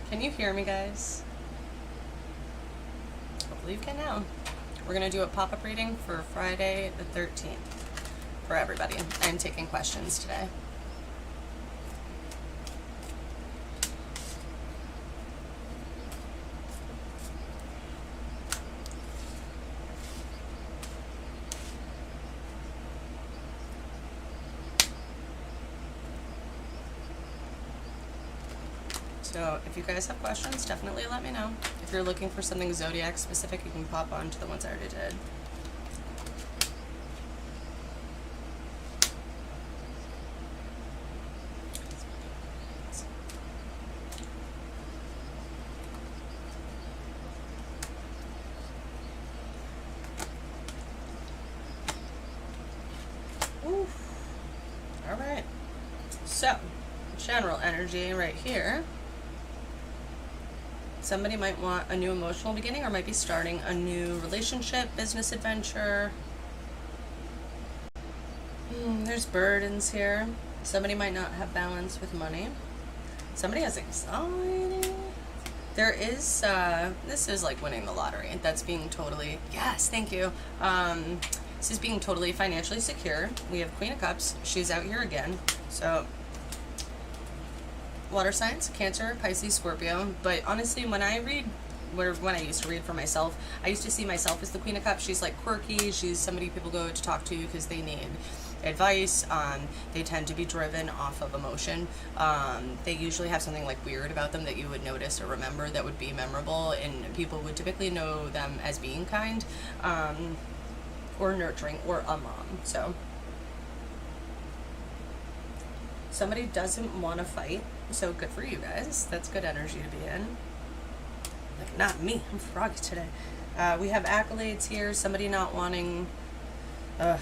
Can you hear me, guys? Hopefully you can now. We're going to do a pop-up reading for Friday the 13th for everybody. I'm taking questions today. So if you guys have questions, definitely let me know. If you're looking for something zodiac specific, you can pop on to the ones I already did. Oof. All right. So, general energy right here. Somebody might want a new emotional beginning or might be starting a new relationship, business adventure. There's burdens here. Somebody might not have balance with money. Somebody has anxiety. There is, this is like winning the lottery. That's being totally, yes, thank you. This is being totally financially secure. We have Queen of Cups. She's out here again. So water signs, Cancer, Pisces, Scorpio. But honestly, when I read, when I used to read for myself, I used to see myself as the Queen of Cups. She's like quirky. She's somebody people go to talk to because they need advice. They tend to be driven off of emotion. They usually have something like weird about them that you would notice or remember that would be memorable, and people would typically know them as being kind, or nurturing, or a mom. So somebody doesn't want to fight. So good for you guys. That's good energy to be in. Like, not me. I'm froggy today. We have accolades here. Somebody not wanting...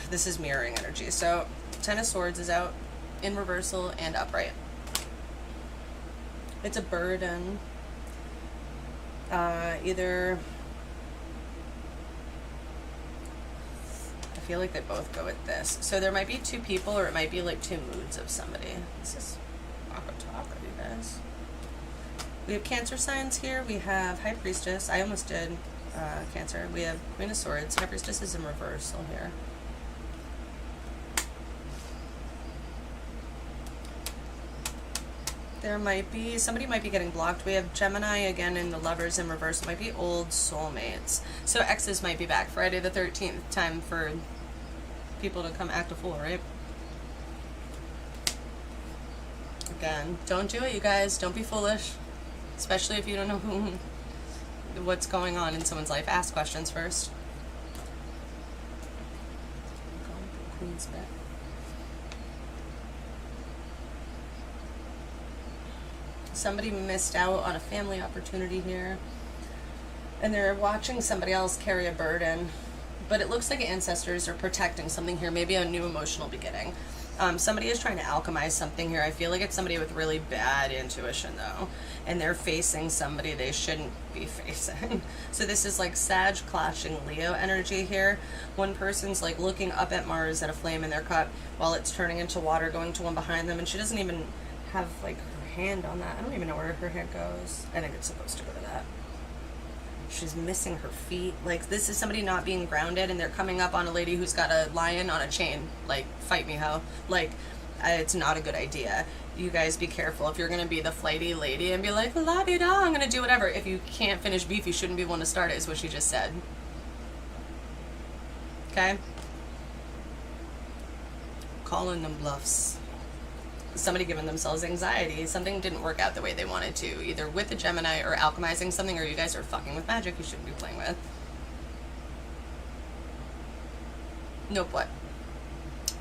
this is mirroring energy. So Ten of Swords is out in reversal and upright. It's a burden. Either... I feel like they both go with this. So there might be two people, or it might be like two moods of somebody. This is Akataka, you guys. We have Cancer signs here. We have High Priestess. I almost did Cancer. We have Queen of Swords. High Priestess is in reversal here. There might be, somebody might be getting blocked. We have Gemini again in the Lovers in reverse. It might be old soulmates. So exes might be back. Friday the 13th, time for people to come act a fool, right? Again, don't do it, you guys. Don't be foolish. Especially if you don't know what's going on in someone's life. Ask questions first. Queen's back. Somebody missed out on a family opportunity here, and they're watching somebody else carry a burden, but it looks like ancestors are protecting something here, maybe a new emotional beginning. Somebody is trying to alchemize something here. I feel like it's somebody with really bad intuition though, and they're facing somebody they shouldn't be facing. So this is like Sag clashing Leo energy here. One person's like looking up at Mars at a flame in their cup while it's turning into water going to one behind them, and she doesn't even have like hand on that. I don't even know where her hand goes. I think it's supposed to go to that. She's missing her feet. Like, this is somebody not being grounded, and they're coming up on a lady who's got a lion on a chain. Like, fight me, ho. Like, it's not a good idea. You guys be careful. If you're going to be the flighty lady and be like, la-di-da, I'm going to do whatever. If you can't finish beef, you shouldn't be one to start it, is what she just said. Okay? Calling them bluffs. Somebody giving themselves anxiety. Something didn't work out the way they wanted to, either with a Gemini or alchemizing something, or you guys are fucking with magic you shouldn't be playing with. Nope, what?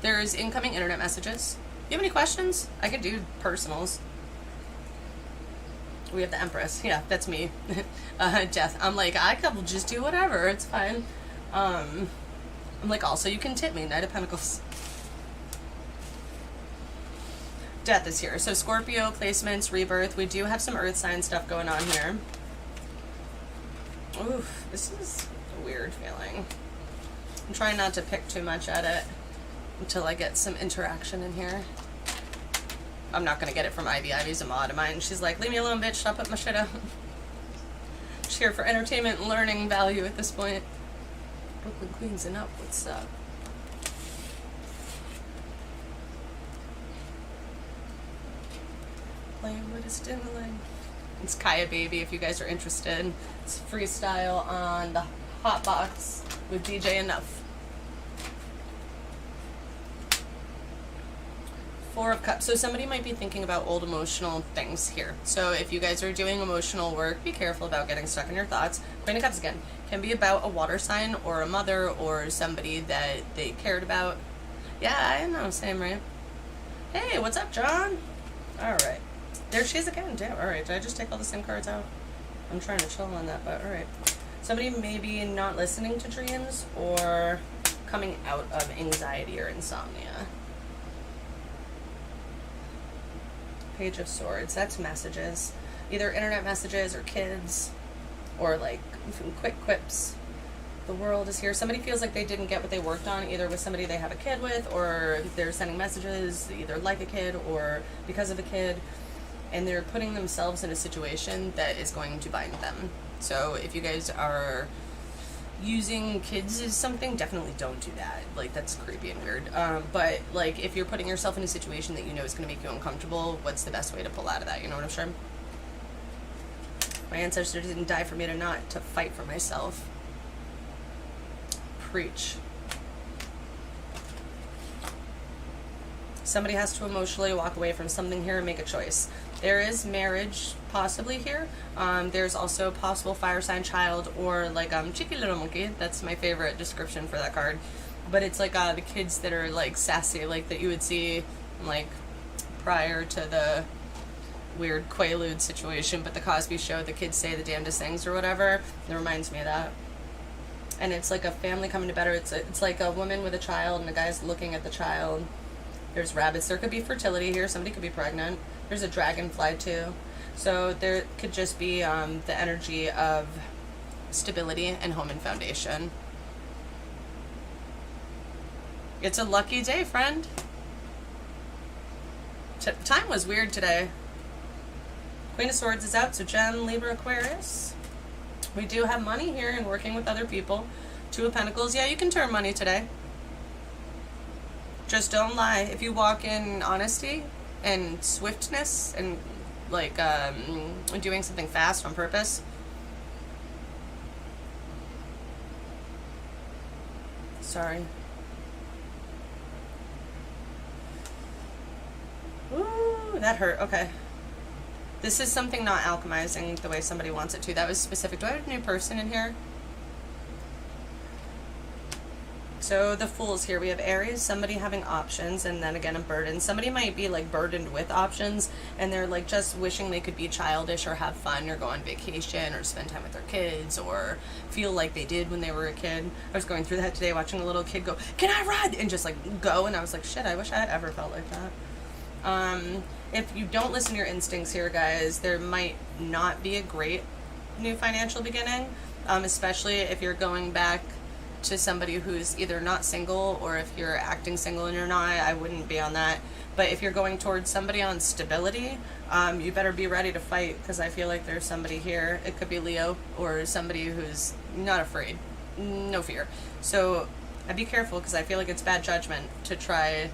There's incoming internet messages. You have any questions? I could do personals. We have the Empress. Yeah, that's me. Death. I'm like, I could just do whatever. It's fine. I'm like, also, you can tip me. Knight of Pentacles. Death is here. So Scorpio, placements, rebirth. We do have some earth sign stuff going on here. Oof, this is a weird feeling. I'm trying not to pick too much at it until I get some interaction in here. I'm not going to get it from Ivy. Ivy's a mod of mine. She's like, leave me alone, bitch. Stop putting my shit out. She's here for entertainment and learning value at this point. Brooklyn Queens and up. What's up? Playing with a stimulating. It's Kaya Baby if you guys are interested. It's freestyle on the Hotbox with DJ Enough. Four of Cups. So somebody might be thinking about old emotional things here. So if you guys are doing emotional work, be careful about getting stuck in your thoughts. Queen of Cups again can be about a water sign or a mother or somebody that they cared about. Yeah, I know, same, right? Hey, what's up, John? All right. There she is again. Damn. All right. Did I just take all the same cards out? I'm trying to chill on that, but all right. Somebody maybe not listening to dreams or coming out of anxiety or insomnia. Page of Swords. That's messages. Either internet messages or kids or like quick quips. The world is here. Somebody feels like they didn't get what they worked on, either with somebody they have a kid with, or they're sending messages either like a kid or because of a kid, and they're putting themselves in a situation that is going to bind them. So if you guys are using kids as something, definitely don't do that. Like, that's creepy and weird. But like, if you're putting yourself in a situation that you know is going to make you uncomfortable, what's the best way to pull out of that? You know what I'm saying? My ancestors didn't die for me to fight for myself. Preach. Somebody has to emotionally walk away from something here and make a choice. There is marriage possibly here. There's also possible fire sign child or like cheeky little monkey. That's my favorite description for that card. But it's like the kids that are like sassy, like that you would see like prior to the weird Quaalude situation, but the Cosby Show, the kids say the damnedest things or whatever. It reminds me of that. And it's like a family coming together. It's like a woman with a child and a guy's looking at the child. There's rabbits. There could be fertility here. Somebody could be pregnant. There's a dragonfly too. So there could just be the energy of stability and home and foundation. It's a lucky day, friend. Time was weird today. Queen of Swords is out, so Gem, Libra, Aquarius. We do have money here and working with other people. Two of Pentacles. Yeah, you can turn money today. Just don't lie. If you walk in honesty and swiftness and like doing something fast on purpose. Sorry. Ooh, that hurt. Okay. This is something not alchemizing the way somebody wants it to. That was specific. Do I have a new person in here? So the Fools here. We have Aries, somebody having options, and then again a burden. Somebody might be like burdened with options, and they're like just wishing they could be childish or have fun or go on vacation or spend time with their kids or feel like they did when they were a kid. I was going through that today, watching a little kid go, "Can I ride?" and just like go, and I was like, shit, I wish I had ever felt like that. If you don't listen to your instincts here, guys, there might not be a great new financial beginning, especially if you're going back to somebody who's either not single or if you're acting single and you're not. I wouldn't be on that. But if you're going towards somebody on stability, you better be ready to fight, because I feel like there's somebody here. It could be Leo or somebody who's not afraid. No fear. So I'd be careful, because I feel like it's bad judgment to try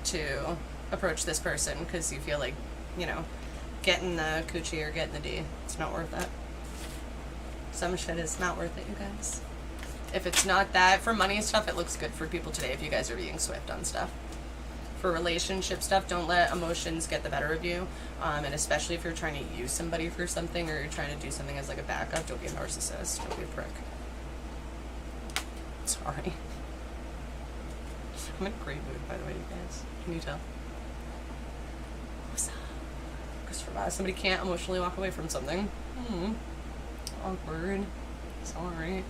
to approach this person because you feel like, you know, getting the coochie or getting the D. It's not worth it. Some shit is not worth it, you guys. If it's not that, for money stuff, it looks good for people today if you guys are being swift on stuff. For relationship stuff, don't let emotions get the better of you. And especially if you're trying to use somebody for something or you're trying to do something as like a backup, don't be a narcissist. Don't be a prick. Sorry. I'm in a great mood, by the way, you guys. Can you tell? What's up? Christopher, somebody can't emotionally walk away from something. Awkward. Sorry.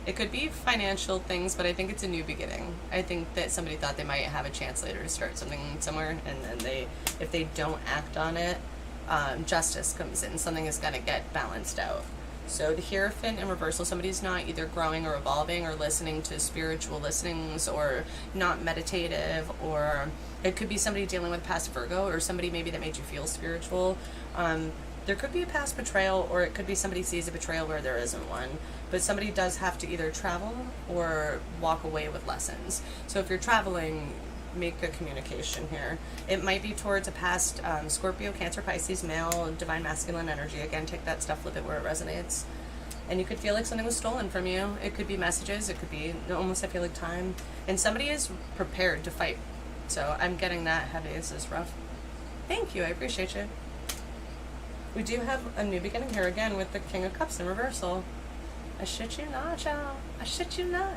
It could be financial things, but I think it's a new beginning. I think that somebody thought they might have a chance later to start something somewhere, and then if they don't act on it, justice comes in. Something is going to get balanced out. So the Hierophant in reversal, somebody's not either growing or evolving or listening to spiritual listenings, or not meditative, or it could be somebody dealing with past Virgo, or somebody maybe that made you feel spiritual. There could be a past betrayal, or it could be somebody sees a betrayal where there isn't one. But somebody does have to either travel or walk away with lessons. So if you're traveling, make good communication here. It might be towards a past Scorpio, Cancer, Pisces, male, divine masculine energy. Again, take that stuff, live it where it resonates. And you could feel like something was stolen from you. It could be messages. It could be almost, I feel like, time. And somebody is prepared to fight. So I'm getting that heavy. This is rough. Thank you. I appreciate you. We do have a new beginning here again with the King of Cups in reversal. I shit you not, y'all. I shit you not.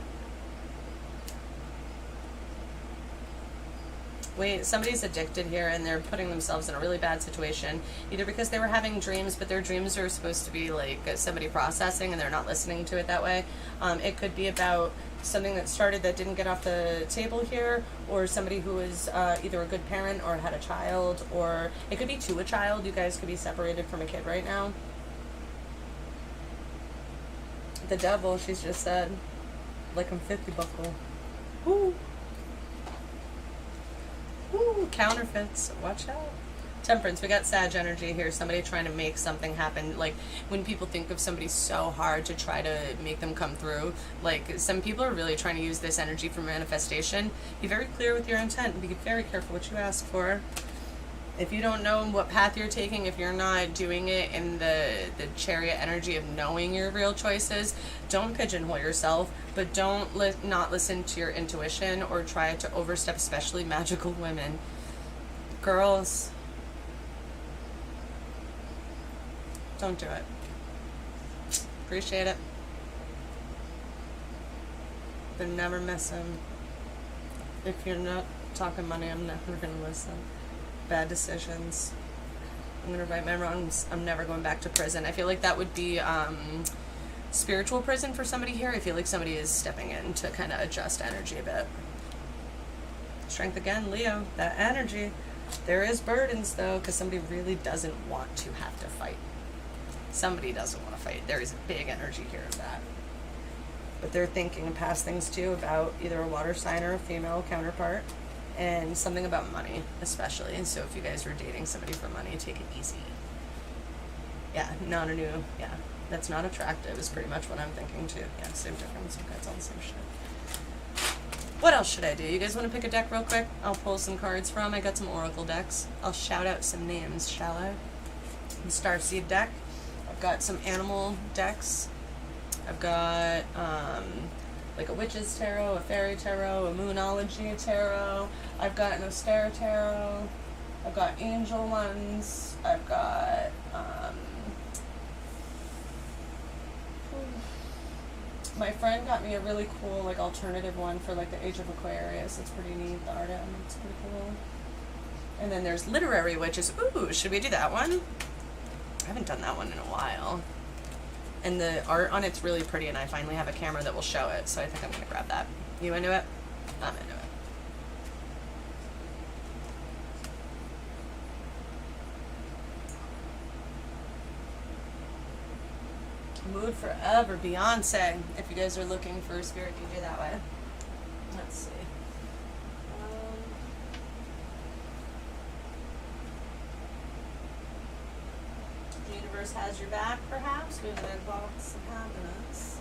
Wait, somebody's addicted here and they're putting themselves in a really bad situation, either because they were having dreams, but their dreams are supposed to be like somebody processing and they're not listening to it that way. It could be about something that started that didn't get off the table here, or somebody who is either a good parent or had a child, or it could be to a child. You guys could be separated from a kid right now. The devil, she's just said, like I'm 50 buckle. Woo! Ooh, counterfeits. Watch out. Temperance. We got Sag energy here. Somebody trying to make something happen. Like, when people think of somebody so hard to try to make them come through, like, some people are really trying to use this energy for manifestation. Be very clear with your intent. Be very careful what you ask for. If you don't know what path you're taking, if you're not doing it in the chariot energy of knowing your real choices, don't pigeonhole yourself, but don't not listen to your intuition or try to overstep, especially magical women. Girls, don't do it. Appreciate it. But never missing. If you're not talking money, I'm never going to listen. Bad decisions. I'm going to right my wrongs. I'm never going back to prison. I feel like that would be spiritual prison for somebody here. I feel like somebody is stepping in to kind of adjust energy a bit. Strength again, Leo. That energy. There is burdens, though, because somebody really doesn't want to have to fight. Somebody doesn't want to fight. There is a big energy here of that. But they're thinking past things, too, about either a water sign or a female counterpart. And something about money, especially. And so if you guys are dating somebody for money, take it easy. Yeah, not a new, yeah, that's not attractive is pretty much what I'm thinking too. Yeah, same difference. Okay, it's all the same shit. What else should I do? You guys want to pick a deck real quick? I'll pull some cards from. I got some oracle decks. I'll shout out some names, shall I? The Starseed deck. I've got some animal decks. I've got, like a witch's tarot, a fairy tarot, a moonology tarot. I've got an austere tarot. I've got angel ones. I've got my friend got me a really cool like alternative one for like the Age of Aquarius. It's pretty neat. The art on it's pretty cool. And then there's literary witches. Ooh, should we do that one? I haven't done that one in a while. And the art on it's really pretty, and I finally have a camera that will show it, so I think I'm going to grab that. You into it? I'm into it. Mood Forever, Beyonce. If you guys are looking for a spirit DJ that way. Let's see. The universe has your back, perhaps. We have an egg box of happiness.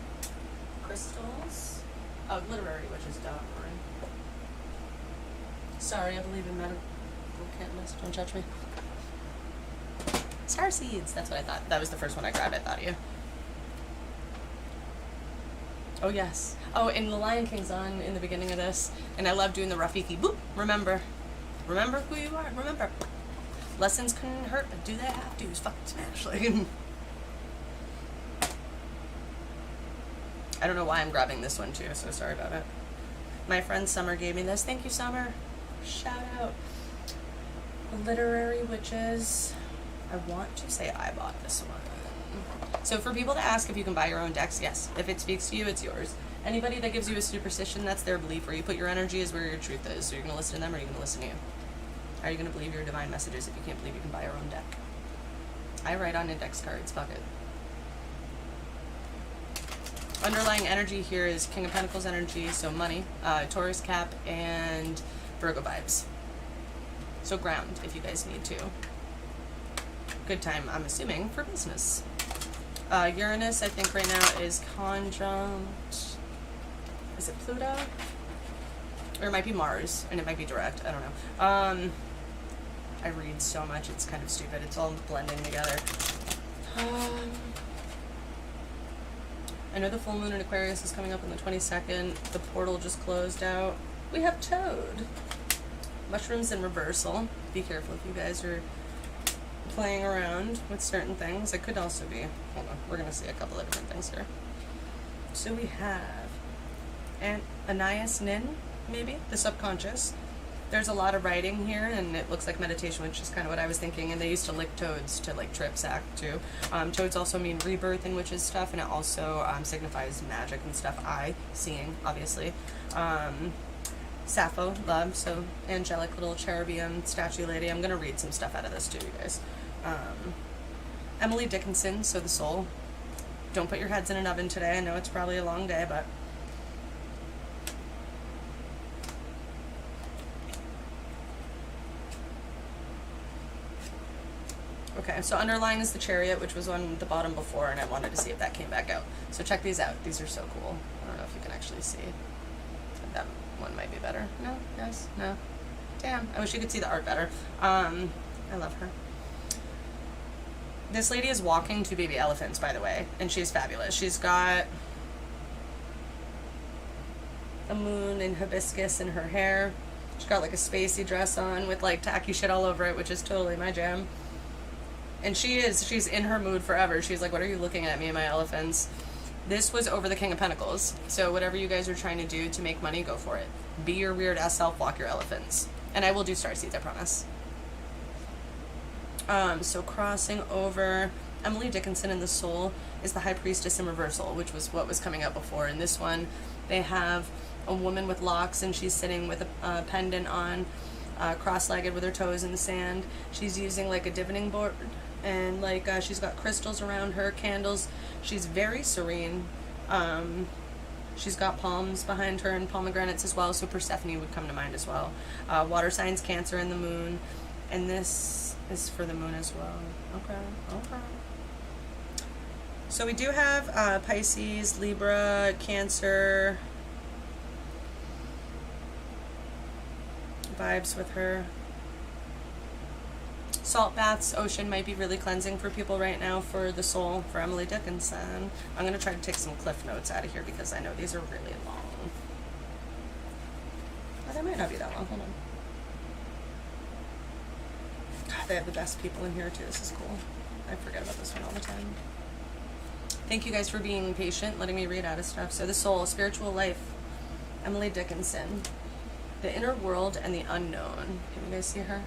Crystals. Oh, literary, which is dumb, right? Sorry, I believe in medical cannabis. Don't judge me. Star seeds. That's what I thought. That was the first one I grabbed. I thought of you. Oh, yes. Oh, and the Lion King's on in the beginning of this. And I love doing the Rafiki. Boop. Remember. Remember who you are. Remember. Lessons couldn't hurt, but do they have to? Fucking smash. Like, I don't know why I'm grabbing this one, too, so sorry about it. My friend Summer gave me this. Thank you, Summer. Shout out. Literary Witches. I want to say I bought this one. So for people that ask if you can buy your own decks, yes. If it speaks to you, it's yours. Anybody that gives you a superstition, that's their belief. Where you put your energy is where your truth is. So you're going to listen to them or you're going to listen to you. Are you going to believe your divine messages if you can't believe you can buy your own deck? I write on index cards. Fuck it. Underlying energy here is King of Pentacles energy, so money, Taurus cap, and Virgo vibes. So ground if you guys need to. Good time, I'm assuming, for business. Uranus, I think right now is conjunct. Is it Pluto? Or it might be Mars, and it might be direct. I don't know. I read so much, it's kind of stupid. It's all blending together. I know the full moon in Aquarius is coming up on the 22nd. The portal just closed out. We have Toad. Mushrooms in reversal. Be careful if you guys are playing around with certain things. It could also be, hold on, we're going to see a couple of different things here. So we have Anais Nin, maybe, the subconscious. There's a lot of writing here, and it looks like meditation, which is kind of what I was thinking. And they used to lick toads to like trip sack too. Toads also mean rebirth and witches stuff, and it also signifies magic and stuff. Seeing, obviously. Sappho, love, so angelic little cherubim statue lady. I'm gonna read some stuff out of this too, you guys. Emily Dickinson, so the soul. Don't put your heads in an oven today. I know it's probably a long day, but okay, so underlying is the Chariot, which was on the bottom before, and I wanted to see if that came back out. So check these out. These are so cool. I don't know if you can actually see. That one might be better. No? Yes? No? Damn. I wish you could see the art better. I love her. This lady is walking two baby elephants, by the way, and she's fabulous. She's got a moon and hibiscus in her hair. She's got like a spacey dress on with like tacky shit all over it, which is totally my jam. And she's in her mood forever. She's like, what are you looking at me and my elephants? This was over the King of Pentacles. So whatever you guys are trying to do to make money, go for it. Be your weird ass self, walk your elephants. And I will do starseeds, I promise. So crossing over, Emily Dickinson in the soul is the High Priestess in reversal, which was what was coming up before. In this one, they have a woman with locks, and she's sitting with a pendant on, cross-legged with her toes in the sand. She's using like a divining board, and like she's got crystals around her, candles. She's very serene. She's got palms behind her and pomegranates as well, so Persephone would come to mind as well. Water signs, Cancer and the moon, and this is for the moon as well. Okay. So we do have Pisces, Libra, Cancer vibes with her. Salt baths, ocean might be really cleansing for people right now for the soul, for Emily Dickinson. I'm going to try to take some cliff notes out of here because I know these are really long. But they might not be that long. Hold on. God, they have the best people in here too. This is cool. I forget about this one all the time. Thank you guys for being patient, letting me read out of stuff. So the soul, spiritual life, Emily Dickinson. The inner world and the unknown. Can you guys see her?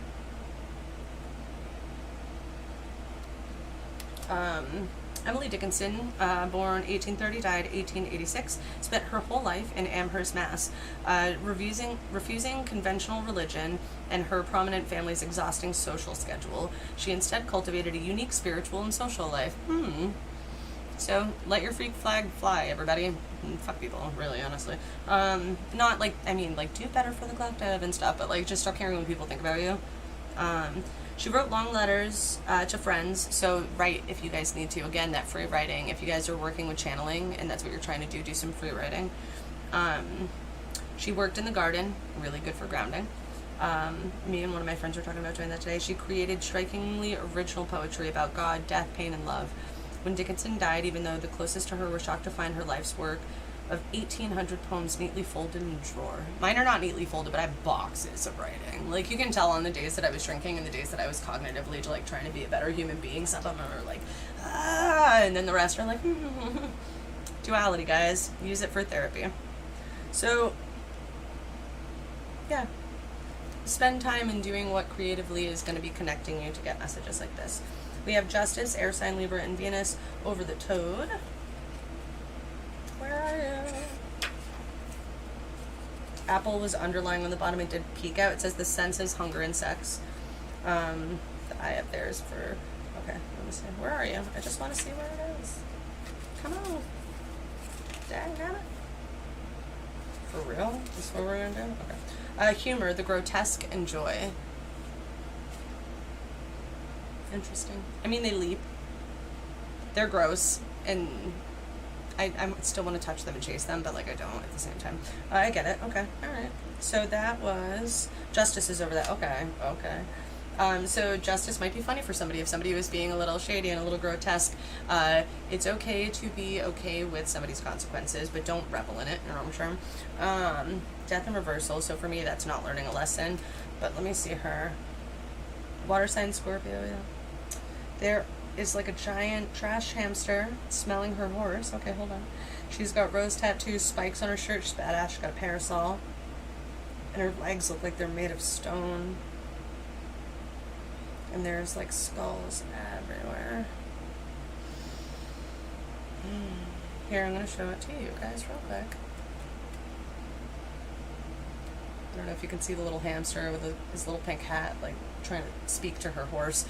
Emily Dickinson, born 1830, died 1886, spent her whole life in Amherst, Mass, refusing conventional religion and her prominent family's exhausting social schedule. She instead cultivated a unique spiritual and social life. So, let your freak flag fly, everybody. Fuck people, really, honestly. Not like, I mean, like, do better for the collective and stuff, but, like, just stop caring what people think about you. She wrote long letters to friends, so write if you guys need to. Again, that free writing. If you guys are working with channeling and that's what you're trying to do some free writing. She worked in the garden, really good for grounding. Me and one of my friends were talking about doing that today. She created strikingly original poetry about God, death, pain, and love. When Dickinson died, even though the closest to her were shocked to find her life's work of 1,800 poems neatly folded in a drawer. Mine are not neatly folded, but I have boxes of writing. Like, you can tell on the days that I was drinking and the days that I was cognitively like trying to be a better human being. Some of them are like, and then the rest are like, duality, guys. Use it for therapy. So, yeah. Spend time in doing what creatively is going to be connecting you to get messages like this. We have Justice, air sign, Libra, and Venus over the Toad. Where are you? Apple was underlying on the bottom. It did peek out. It says the senses, hunger, and sex. The eye up there is for... Okay, let me see. Where are you? I just want to see where it is. Come on. Dang it. For real? This is what we're gonna do? Okay. Humor, the grotesque, and joy. Interesting. I mean, they leap. They're gross, and I still want to touch them and chase them, but like I don't at the same time. I get it. Okay. All right. So that was Justice is over that. Okay. So justice might be funny for somebody if somebody was being a little shady and a little grotesque. It's okay to be okay with somebody's consequences, but don't revel in it. You know what I'm sure. Death and reversal. So for me, that's not learning a lesson. But let me see her. Water sign Scorpio. Yeah. There is like a giant trash hamster smelling her horse. Okay, hold on. She's got rose tattoos, spikes on her shirt. She's badass. She's got a parasol. And her legs look like they're made of stone. And there's like skulls everywhere. Here, I'm going to show it to you guys real quick. I don't know if you can see the little hamster with his little pink hat, like trying to speak to her horse.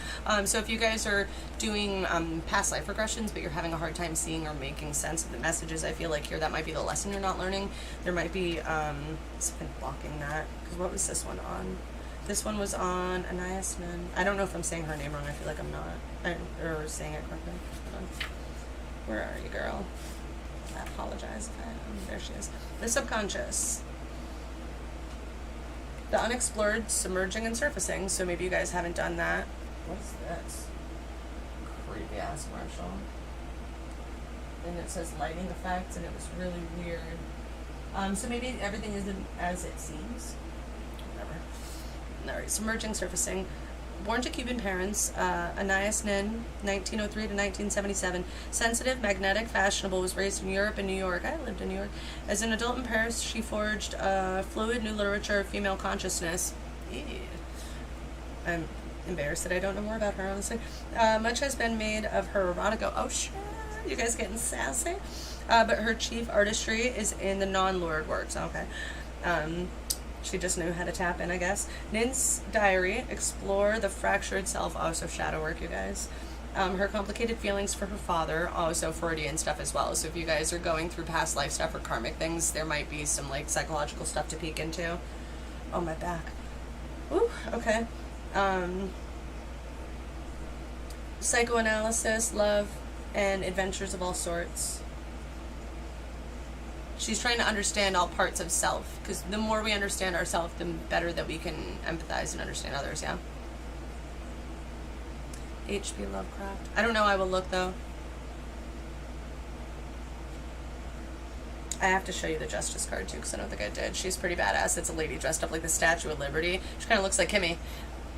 So if you guys are doing past life regressions, but you're having a hard time seeing or making sense of the messages, I feel like here that might be the lesson you're not learning. There might be something blocking that. Because what was this one on? This one was on Anais Nin. I don't know if I'm saying her name wrong. I feel like I'm not. Or saying it correctly. Hold on. Where are you, girl? I apologize if I am. There she is. The subconscious. The unexplored, submerging, and surfacing. So maybe you guys haven't done that. What's this? Creepy ass commercial. And it says lighting effects, and it was really weird. So maybe everything isn't as it seems. Whatever. Alright, submerging, surfacing. Born to Cuban parents, Anais Nin, 1903 to 1977. Sensitive, magnetic, fashionable, was raised in Europe and New York. I lived in New York. As an adult in Paris, she forged a fluid new literature of female consciousness. Ew. I'm embarrassed that I don't know more about her, honestly. Much has been made of her erotica. Oh, shit. You guys getting sassy? But her chief artistry is in the non-lurid works. Okay. She just knew how to tap in, I guess. Nin's diary, explore the fractured self, also shadow work, you guys. Her complicated feelings for her father, also Freudian stuff as well. So if you guys are going through past life stuff or karmic things, there might be some like psychological stuff to peek into. Oh, my back. Ooh, okay. Psychoanalysis, love, and adventures of all sorts. She's trying to understand all parts of self, because the more we understand ourselves, the better that we can empathize and understand others, yeah? H.P. Lovecraft. I don't know, I will look, though. I have to show you the Justice card, too, because I don't think I did. She's pretty badass. It's a lady dressed up like the Statue of Liberty. She kind of looks like Kimmy.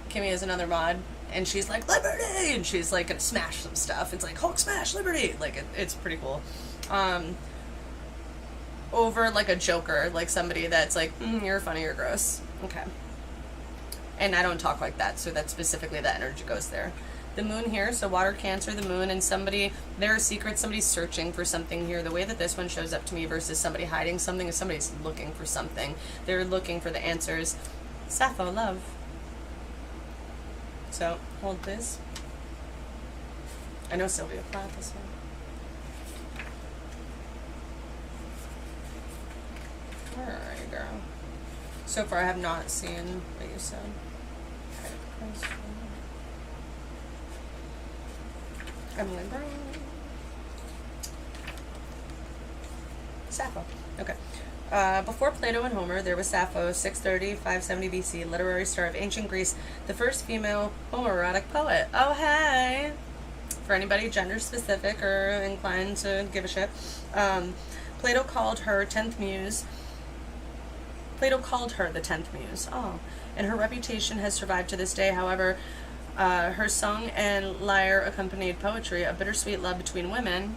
Kimmy is another mod, and she's like, Liberty! And she's, like, gonna smash some stuff. It's like, Hulk smash, Liberty! Like, it's pretty cool. Over like a joker, like somebody that's like, you're funny, you're gross. Okay. And I don't talk like that, so that specifically that energy goes there. The moon here, so water, Cancer, the moon, and somebody, there are secrets, somebody's searching for something here. The way that this one shows up to me versus somebody hiding something is somebody's looking for something. They're looking for the answers. Sappho, love. So, hold this. I know Sylvia Plath this one. Where are you, girl? So far, I have not seen what you said. Emily Brown. Sappho. Okay. Before Plato and Homer, there was Sappho, 630-570 BC, literary star of ancient Greece, the first female homoerotic poet. Oh, hey! For anybody gender specific or inclined to give a shit. Plato called her 10th muse. Plato called her the 10th muse. Oh. And her reputation has survived to this day. However, her song and lyre accompanied poetry, a bittersweet love between women,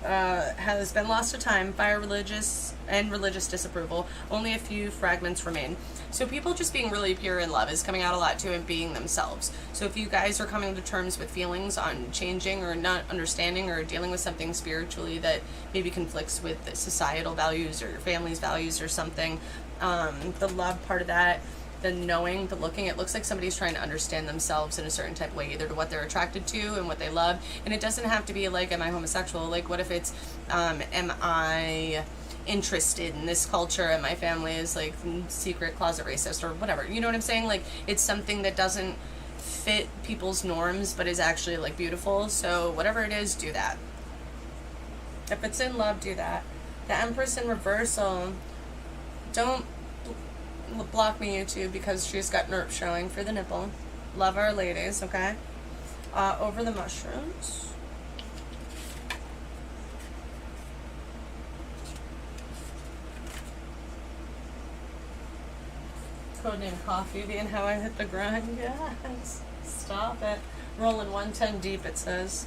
has been lost to time, by religious disapproval. Only a few fragments remain. So people just being really pure in love is coming out a lot too, and being themselves. So if you guys are coming to terms with feelings on changing or not understanding or dealing with something spiritually that maybe conflicts with the societal values or your family's values or something, the love part of that the knowing, the looking. It looks like somebody's trying to understand themselves in a certain type of way, either to what they're attracted to and what they love. And it doesn't have to be like, am I homosexual? Like, what if it's, am I interested in this culture and my family is like secret closet racist or whatever, you know what I'm saying? Like, it's something that doesn't fit people's norms but is actually like beautiful. So whatever it is, do that. If it's in love, do that. The Empress in reversal, don't block me, YouTube, because she's got NERP showing for the nipple. Love our ladies, okay? Over the mushrooms. Codename Coffee being how I hit the grind. Yes. Stop it. Rolling 110 deep, it says.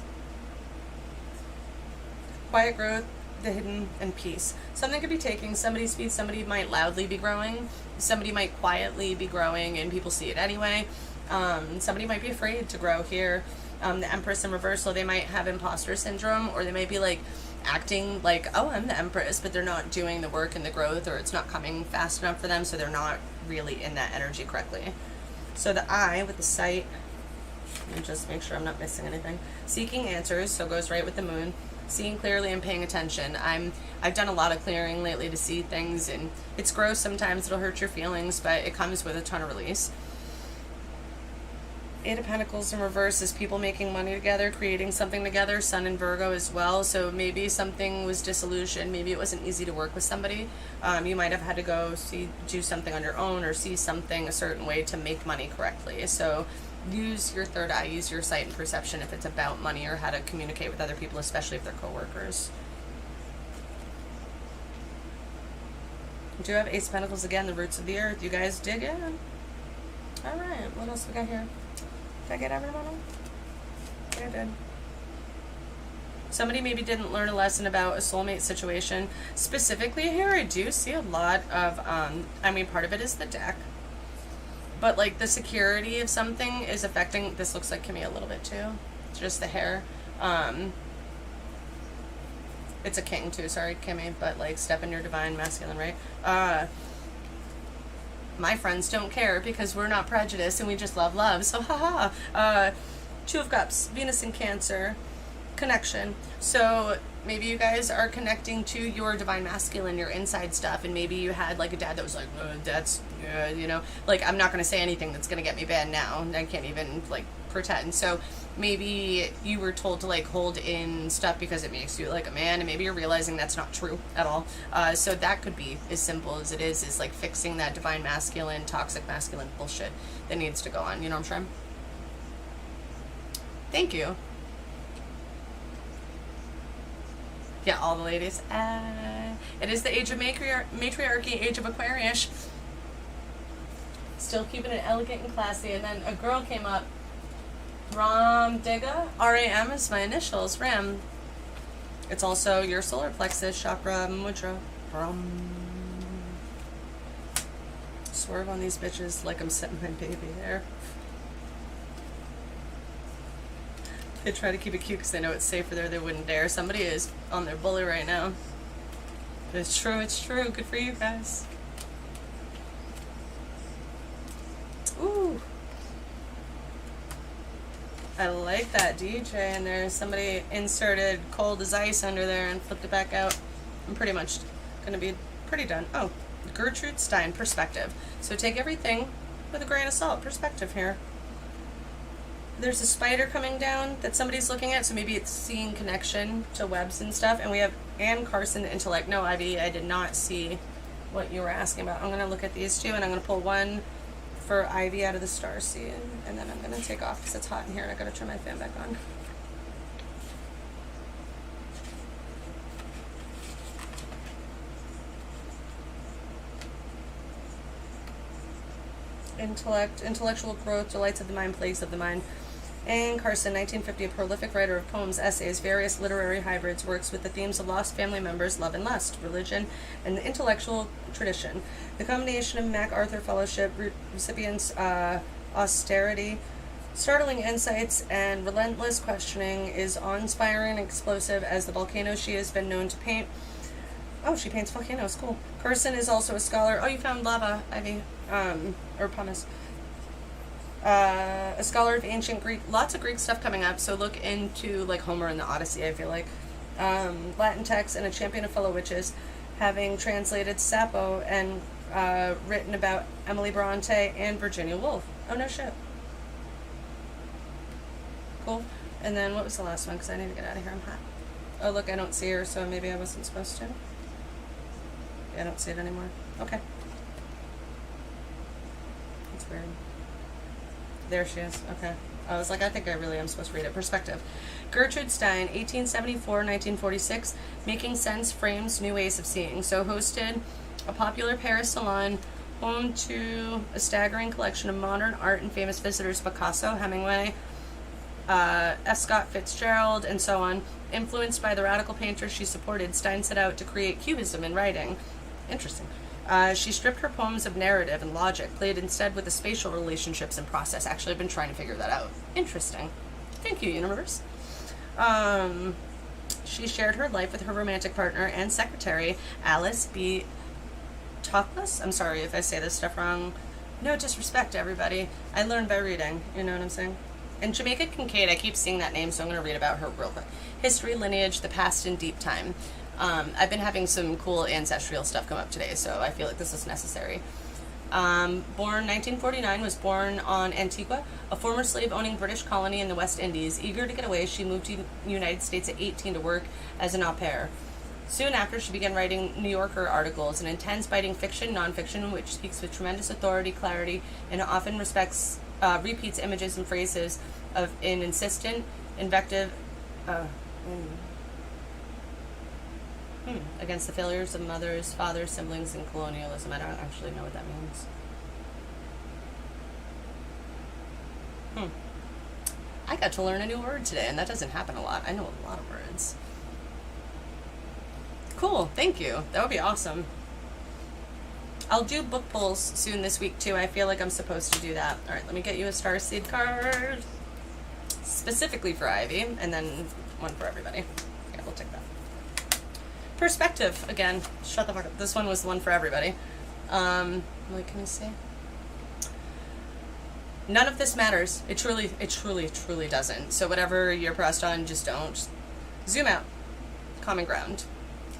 Quiet growth, the hidden, and peace. Something could be taking somebody's speed. Somebody might loudly be growing. Somebody might quietly be growing and people see it anyway. Somebody might be afraid to grow here. The Empress in reversal, they might have imposter syndrome, or they might be like acting like, oh, I'm the Empress, but they're not doing the work and the growth, or it's not coming fast enough for them, so they're not really in that energy correctly. So the eye with the sight, and just make sure I'm not missing anything. Seeking answers, so goes right with the moon. Seeing clearly and paying attention. I've done a lot of clearing lately to see things, and it's gross sometimes, it'll hurt your feelings, but it comes with a ton of release. Eight of Pentacles in reverse is people making money together, creating something together. Sun in Virgo as well. So maybe something was disillusioned. Maybe it wasn't easy to work with somebody. You might have had to go do something on your own, or see something a certain way to make money correctly. So use your third eye, use your sight and perception if it's about money or how to communicate with other people, especially if they're coworkers. We do have Ace of Pentacles again, the roots of the earth. You guys dig in. All right, what else we got here? Did I get everyone? Yeah, I did. Somebody maybe didn't learn a lesson about a soulmate situation. Specifically here, I do see a lot of, I mean, part of it is the deck. But, like, the security of something is affecting, this looks like Kimmy a little bit, too. It's just the hair. It's a king, too, sorry, Kimmy. But, like, step in your divine masculine, right? My friends don't care because we're not prejudiced and we just love love. So, haha. Two of Cups, Venus in Cancer, connection. So maybe you guys are connecting to your divine masculine, your inside stuff, and maybe you had like a dad that was like, that's, you know, like, I'm not going to say anything that's going to get me bad now. I can't even like pretend. So maybe you were told to like hold in stuff because it makes you like a man, and maybe you're realizing that's not true at all. So that could be as simple as it is like fixing that divine masculine, toxic masculine bullshit that needs to go on. You know what I'm saying? Thank you. Yeah, all the ladies. It is the age of matriarchy, age of Aquarius. Still keeping it elegant and classy. And then a girl came up. Ram Digga. RAM is my initials. Ram. It's also your solar plexus chakra mudra. Ram. Swerve on these bitches like I'm setting my baby there. They try to keep it cute because they know it's safer there. They wouldn't dare. Somebody is on their bully right now. It's true. It's true. Good for you guys. Ooh. I like that DJ in there. Somebody inserted cold as ice under there and flipped it back out. I'm pretty much going to be pretty done. Oh, Gertrude Stein, perspective. So take everything with a grain of salt. Perspective here. There's a spider coming down that somebody's looking at, so maybe it's seeing connection to webs and stuff. And we have Ann Carson, intellect. No, Ivy, I did not see what you were asking about. I'm going to look at these two, and I'm going to pull one for Ivy out of the starseed, and then I'm going to take off because it's hot in here and I got to turn my fan back on. Intellect, intellectual growth, delights of the mind, plagues of the mind. Anne Carson, 1950, a prolific writer of poems, essays, various literary hybrids, works with the themes of lost family members, love and lust, religion, and the intellectual tradition. The combination of MacArthur Fellowship recipients' austerity, startling insights, and relentless questioning is awe-inspiring and explosive as the volcano she has been known to paint. Oh, she paints volcanoes, cool. Carson is also a scholar. Oh, you found lava, Ivy. or pumice. A scholar of ancient Greek, lots of Greek stuff coming up, so look into like Homer and the Odyssey, I feel like. Latin texts, and a champion of fellow witches, having translated Sappho and written about Emily Bronte and Virginia Woolf. Oh, no shit. Cool. And then what was the last one? Because I need to get out of here. I'm hot. Oh, look, I don't see her, so maybe I wasn't supposed to. Yeah, I don't see it anymore. Okay. That's weird. There she is. Okay. I was like, I think I really am supposed to read it. Perspective. Gertrude Stein, 1874-1946, Making Sense Frames New Ways of Seeing. So hosted a popular Paris salon home to a staggering collection of modern art and famous visitors: Picasso, Hemingway, F. Scott Fitzgerald, and so on. Influenced by the radical painters she supported, Stein set out to create cubism in writing. Interesting. She stripped her poems of narrative and logic, played instead with the spatial relationships and process. Actually, I've been trying to figure that out. Interesting. Thank you, universe. She shared her life with her romantic partner and secretary, Alice B. Toklas. I'm sorry if I say this stuff wrong. No disrespect to everybody. I learned by reading. You know what I'm saying? And Jamaica Kincaid, I keep seeing that name, so I'm going to read about her real quick. History, lineage, the past in deep time. I've been having some cool ancestral stuff come up today, so I feel like this is necessary. Born 1949, was born on Antigua, a former slave-owning British colony in the West Indies. Eager to get away, she moved to the United States at 18 to work as an au pair. Soon after, she began writing New Yorker articles, an intense, biting fiction, nonfiction, which speaks with tremendous authority, clarity, and often repeats images and phrases of an insistent, invective, against the failures of mothers, fathers, siblings, and colonialism. I don't actually know what that means. I got to learn a new word today, and that doesn't happen a lot. I know a lot of words. Cool, thank you. That would be awesome. I'll do book pulls soon this week, too. I feel like I'm supposed to do that. All right, let me get you a starseed card. Specifically for Ivy, and then one for everybody. Yeah, we'll take that. Perspective, again. Shut the fuck up. This one was the one for everybody. What can I say? None of this matters. It truly doesn't. So whatever you're pressed on, just don't. Just zoom out. Common ground.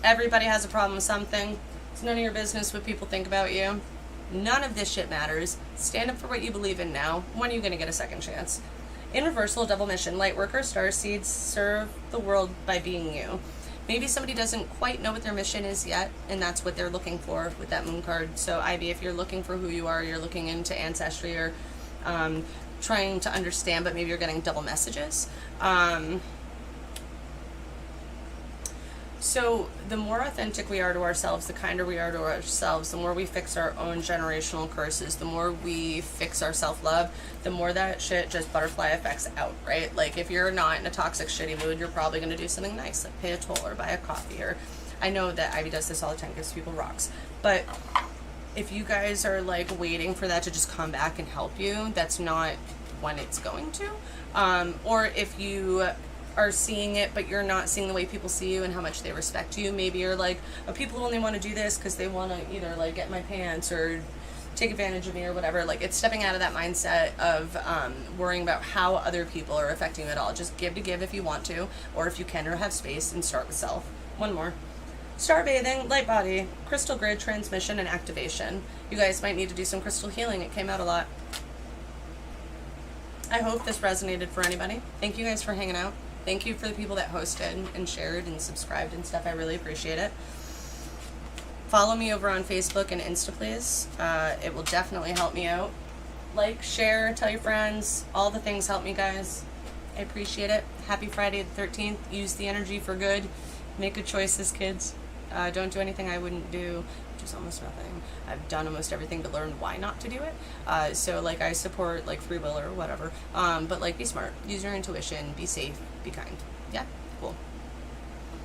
Everybody has a problem with something. It's none of your business what people think about you. None of this shit matters. Stand up for what you believe in now. When are you going to get a second chance? In reversal, double mission. Lightworker, starseeds, serve the world by being you. Maybe somebody doesn't quite know what their mission is yet, and that's what they're looking for with that moon card. So, Ivy, if you're looking for who you are, you're looking into ancestry, or trying to understand, but maybe you're getting double messages. So the more authentic we are to ourselves, the kinder we are to ourselves, the more we fix our own generational curses, the more we fix our self-love, the more that shit just butterfly effects out, right? Like, if you're not in a toxic, shitty mood, you're probably going to do something nice, like pay a toll or buy a coffee. Or I know that Ivy does this all the time, gives people rocks. But if you guys are, like, waiting for that to just come back and help you, that's not when it's going to. Or if you are seeing it, but you're not seeing the way people see you and how much they respect you. Maybe you're like, oh, people only want to do this because they want to either, like, get my pants or take advantage of me or whatever. Like, it's stepping out of that mindset of worrying about how other people are affecting you at all. Just give to give if you want to, or if you can or have space, and start with self. One more. Star bathing, light body, crystal grid, transmission, and activation. You guys might need to do some crystal healing. It came out a lot. I hope this resonated for anybody. Thank you guys for hanging out. Thank you for the people that hosted and shared and subscribed and stuff. I really appreciate it. Follow me over on Facebook and Insta, please. It will definitely help me out. Like, share, tell your friends. All the things help me, guys. I appreciate it. Happy Friday the 13th. Use the energy for good. Make good choices, kids. Don't do anything I wouldn't do, which is almost nothing. I've done almost everything but learned why not to do it. So, like, I support, like, free will or whatever. But, like, be smart. Use your intuition. Be safe. Be kind. Yeah?